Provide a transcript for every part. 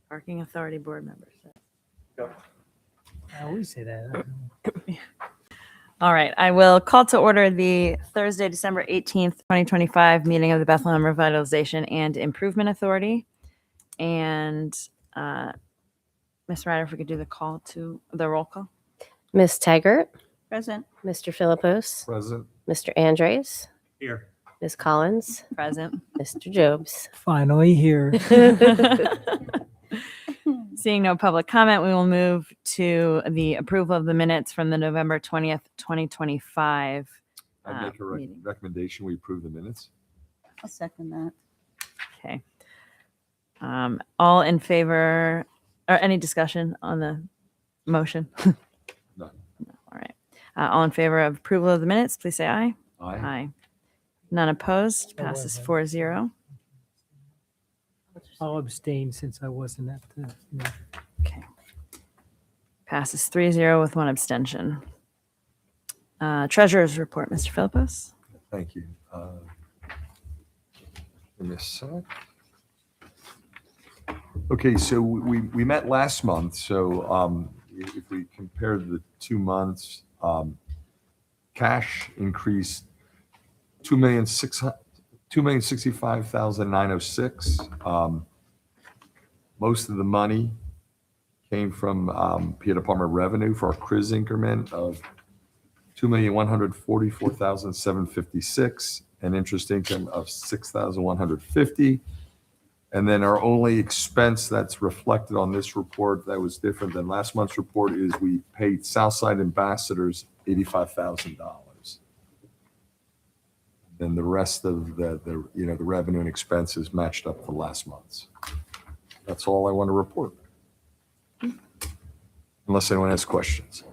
Parking Authority Board members. I always say that. All right, I will call to order the Thursday, December 18th, 2025 meeting of the Bethlehem Revitalization and Improvement Authority. And Ms. Ryder, if we could do the roll call. Ms. Taggart, Present. Mr. Philippos, Present. Mr. Andres, Here. Ms. Collins, Present. Mr. Jobs. Finally here. Seeing no public comment, we will move to the approval of the minutes from the November 20th, 2025 I make a meeting. recommendation. We approve the minutes. I'll second that. Okay. All in favor, or any discussion on the motion? None. No. All right. All in favor of approval of the minutes, please say aye. Aye. Aye. None opposed, I passes wasn't. 4-0. I'll abstain since I wasn't at the meeting. Okay. Passes 3-0 with one abstention. Treasurer's report, Mr. Philippos. Thank you. Give me a sec. Okay, so we met last month. So if we compare the 2 months, cash increased $2,065,906. Most of the money came from P Department revenue for our CRIS increment of $2,144,756 and interest income of $6,150. And then our only expense that's reflected on this report that was different than last month's report is we paid Southside ambassadors $85,000. Then the rest of the revenue and expenses matched up to last month's. That's all I want to report. Unless anyone has questions.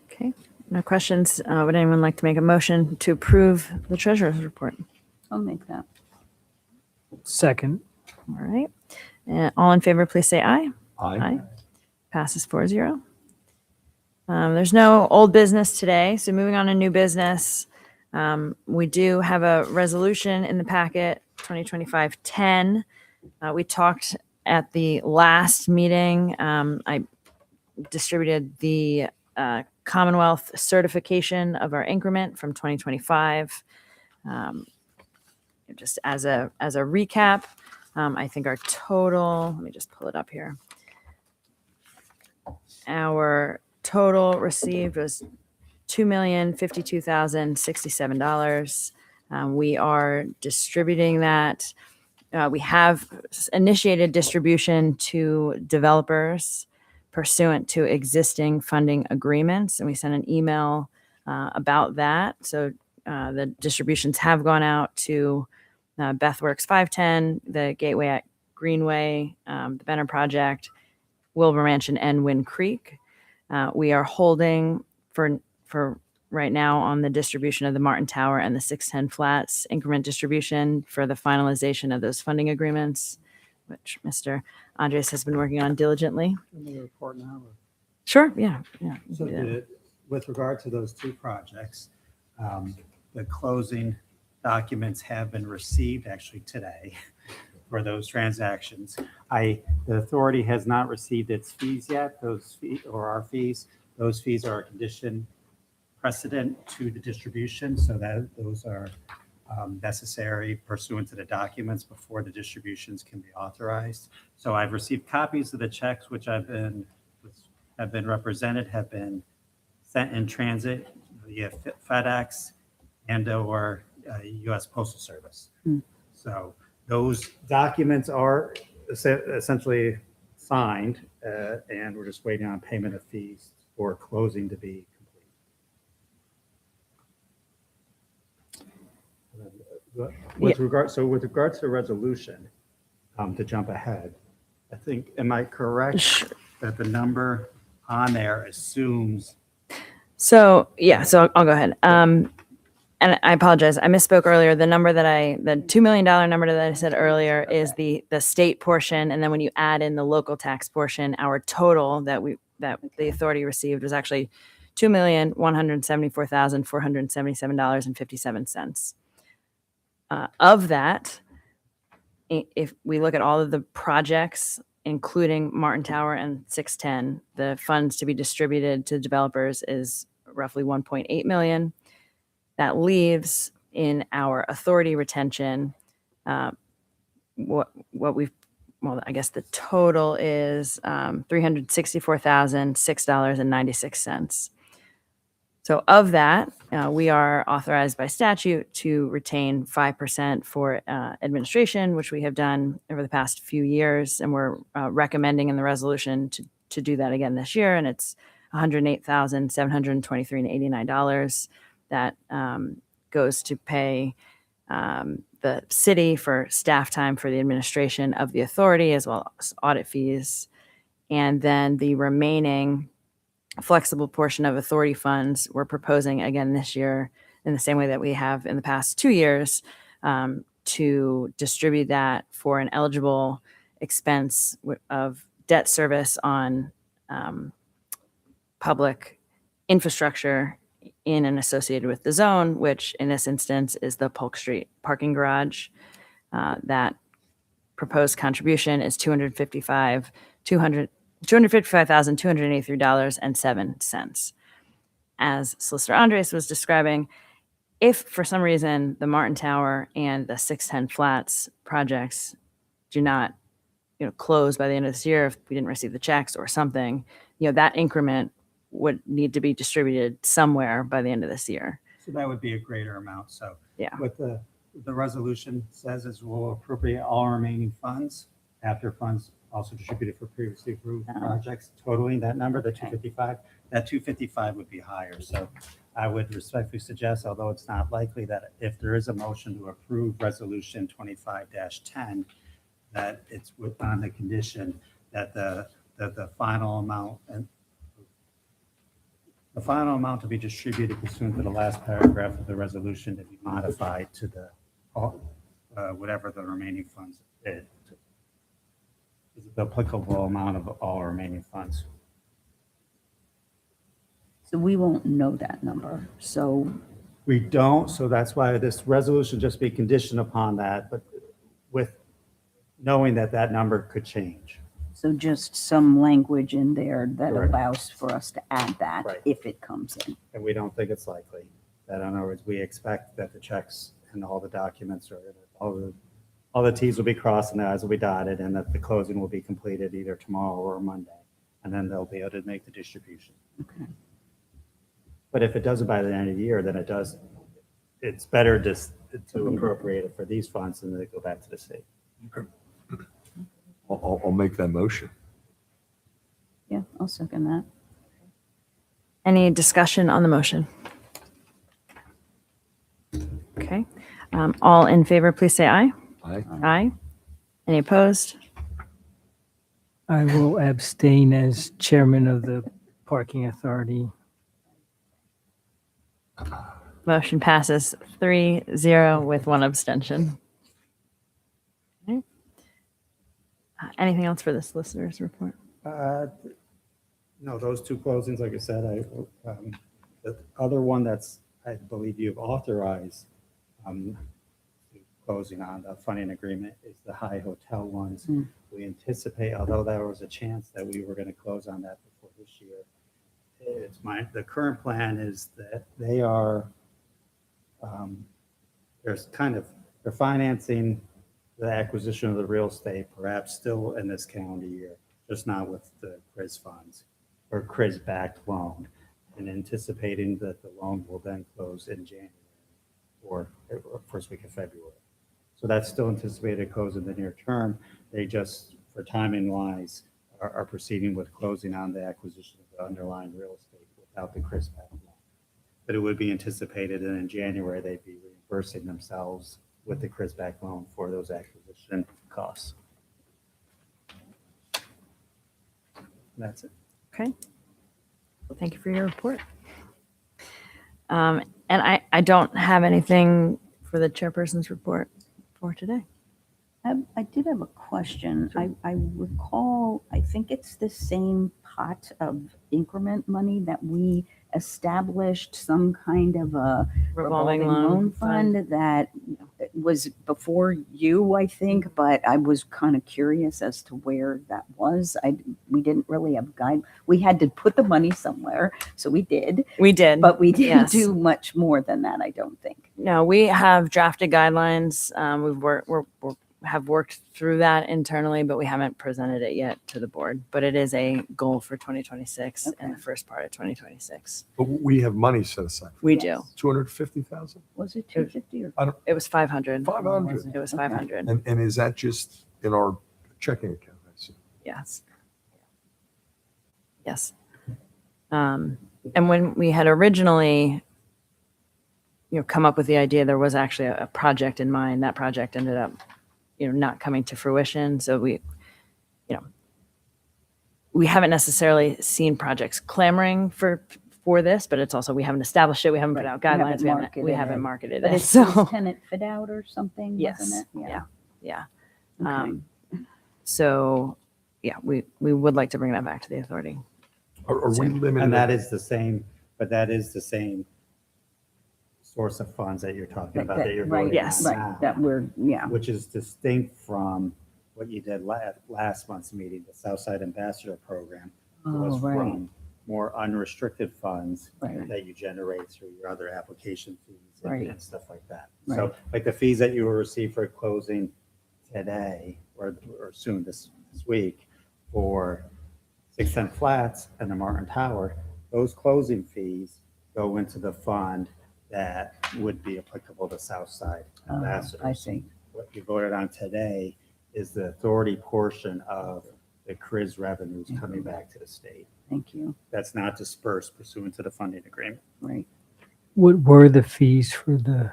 Okay. No questions. Would anyone like to make a motion to approve the treasurer's report? I'll make that. Second. All right. All in favor, please say aye. Aye. Passes 4-0. There's no old business today, so moving on to new business. We do have a resolution in the packet, 2025-10. We talked at the last meeting. I distributed the Commonwealth certification of our increment from 2025. Just as a recap, I think our total, let me just pull it up here. Our total received was $2,052,067. We are distributing that. We have initiated distribution to developers pursuant to existing funding agreements, and we sent an email about that. So the distributions have gone out to Bethworks 510, the Gateway at Greenway, the Benner Project, Wilbur Mansion, and Wind Creek. We are holding for right now on the distribution of the Martin Tower and the 610 Flats increment distribution for the finalization of those funding agreements, which Mr. Andres has been working on diligently. Let me report now. Sure, yeah. So with regard to those two projects, the closing documents have been received actually today for those transactions. The authority has not received its fees yet, those fees or our fees. Those fees are a condition precedent to the distribution, so that those are necessary pursuant to the documents before the distributions can be authorized. So I've received copies of the checks which have been represented, have been sent in transit via FedEx and or U.S. Postal Service. So those documents are essentially signed, and we're just waiting on payment of fees for closing to be complete. With regard to the resolution, to jump ahead, I think, am I correct that the number on there assumes? So I'll go ahead. And I apologize. I misspoke earlier. The $2 million number that I said earlier is the state portion. And then when you add in the local tax portion, our total that the authority received was actually $2,174,477.57. Of that, if we look at all of the projects, including Martin Tower and 610, the funds to be distributed to developers is roughly 1.8 million. That leaves in our authority retention, what we've, well, I guess the total is $364,006.96. So of that, we are authorized by statute to retain 5% for administration, which we have done over the past few years, and we're recommending in the resolution to do that again this year, and it's $108,723.89 that goes to pay the city for staff time for the administration of the authority, as well as audit fees. And then the remaining flexible portion of authority funds, we're proposing again this year in the same way that we have in the past 2 years, to distribute that for an eligible expense of debt service on public infrastructure in and associated with the zone, which in this instance is the Polk Street parking garage. That proposed contribution is $255,283.07. As Solicitor Andres was describing, if for some reason the Martin Tower and the 610 Flats projects do not, close by the end of this year, if we didn't receive the checks or something, that increment would need to be distributed somewhere by the end of this year. So that would be a greater amount. So Yeah. what the resolution says is we'll appropriate all remaining funds after funds also distributed for previously approved projects, totaling that number, the 255. That 255 would be higher. So I would respectfully suggest, although it's not likely, that if there is a motion to approve resolution 25-10, that it's on the condition that the final amount to be distributed pursuant to the last paragraph of the resolution to be modified to the whatever the remaining funds is the applicable amount of all remaining funds. So we won't know that number. So We don't, so that's why this resolution just be conditioned upon that, but with knowing that that number could change. just some language in there that Correct. allows for us to add that Right. if it comes in. And we don't think it's likely. That in other words, we expect that the checks and all the documents are, all the Ts will be crossed and the Is will be dotted, and that the closing will be completed either tomorrow or Monday. And then they'll be able to make the distribution. Okay. But if it does it by the end of the year, then it's better just to appropriate it for these funds and then they go back to the state. I'll make that motion. Yeah, I'll second that. Any discussion on the motion? Okay. All in favor, please say aye. Aye. Aye. Any opposed? I will abstain as chairman of the parking authority. Motion passes 3-0 with one abstention. Okay. Anything else for the solicitor's report? No, those two closings, like I said, the other one that's, I believe you've authorized closing on the funding agreement is the High Hotel ones. We anticipate, although there was a chance that we were going to close on that before this year, the current plan is that they are, they're financing the acquisition of the real estate, perhaps still in this calendar year, just not with the CRIS funds or CRIS-backed loan, and anticipating that the loan will then close in January or first week of February. So that's still anticipated to close in the near term. They just, for timing wise, are proceeding with closing on the acquisition of the underlying real estate without the CRIS-backed loan. But it would be anticipated that in January, they'd be reimbursing themselves with the CRIS-backed loan for those acquisition costs. That's it. Okay. Thank you for your report. And I don't have anything for the chairperson's report for today. I did have a question. I recall, I think it's the same pot of increment money that we established some kind of a Revolving loan fund that was before you, I think, but I was kind of curious as to where that was. We didn't really have guide. We had to put the money somewhere, so we did, We did. but we didn't Yes. do much more than that, I don't think. No, we have drafted guidelines. We have worked through that internally, but we haven't presented it yet to the board. But it is a goal for 2026 and the Okay. first part of 2026. But we have money set aside. We Yes. do. 250,000? Was it 250 or? It was 500. 500. It was Okay. 500. And is that just in our checking account? I assume? Yes. Yes. And when we had originally, come up with the idea, there was actually a project in mind. That project ended up, not coming to fruition. So we haven't necessarily seen projects clamoring for this, but it's also, we haven't established it. We haven't put Right. out We haven't guidelines. We marketed haven't it. marketed But it. it's So tenant fit out or something, yes. wasn't it? Yeah. Okay. So yeah, we would like to bring that back to the authority. Are we limited? And that is the same, but that is the same source of funds that you're talking about, that you're Right, voting Yes. on right, now, that we're, yeah, which is distinct from what you did last month's meeting, the Southside Ambassador Program. Was oh, right, from more unrestricted funds right, that you generate through your other application fees and- Right. and stuff like that. Right. So like the fees that you will receive for closing today or soon this week for 610 Flats and the Martin Tower, those closing fees go into the fund that would be applicable to Southside Ambassadors. I see, What you voted on today is the authority portion of the CRIS revenues coming back to the state. thank you, That's not dispersed pursuant to the funding agreement. right. What were the fees for the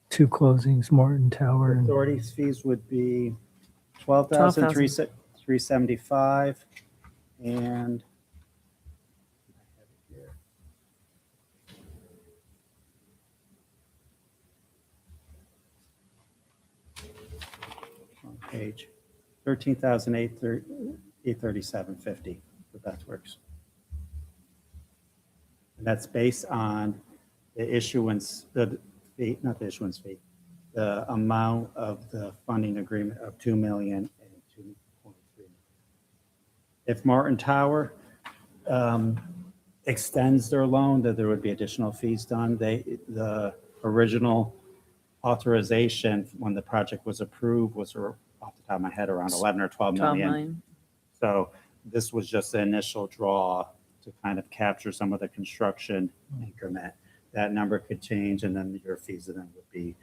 two closings, Martin Tower and Authorities fees would be $12,375 and on page 13,837.50 for Bethworks. And that's based on the issuance, the fee, not the issuance fee, the amount of the funding agreement of 2 million and 2.3 million. If Martin Tower extends their loan, that there would be additional fees done. The original authorization when the project was approved was, off the top of my head, around 11 or 12 12 million. million. So this was just the initial draw to kind of capture some of the construction increment. That number could change, and then your fees then would be,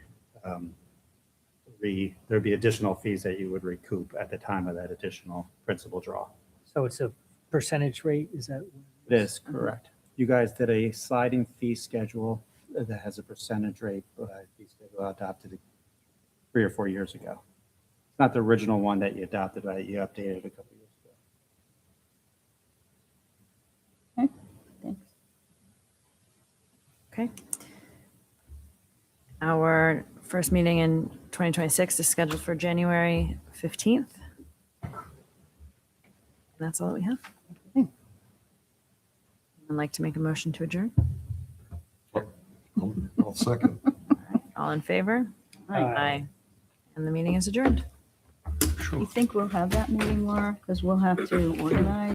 there'd be additional fees that you would recoup at the time of that additional principal draw. so it's a percentage rate? Is that? It is correct. You guys did a sliding fee schedule that has a percentage rate, fee schedule adopted 3 or 4 years ago. It's not the original one that you adopted, right? You updated a couple years ago. Thanks. Okay. Our first meeting in 2026 is scheduled for January 15th. That's all that we have. Okay. I'd like to make a motion to adjourn. I'll second. All in favor? Aye. And the meeting is adjourned. You think we'll have that meeting, Laura? Because we'll have to organize.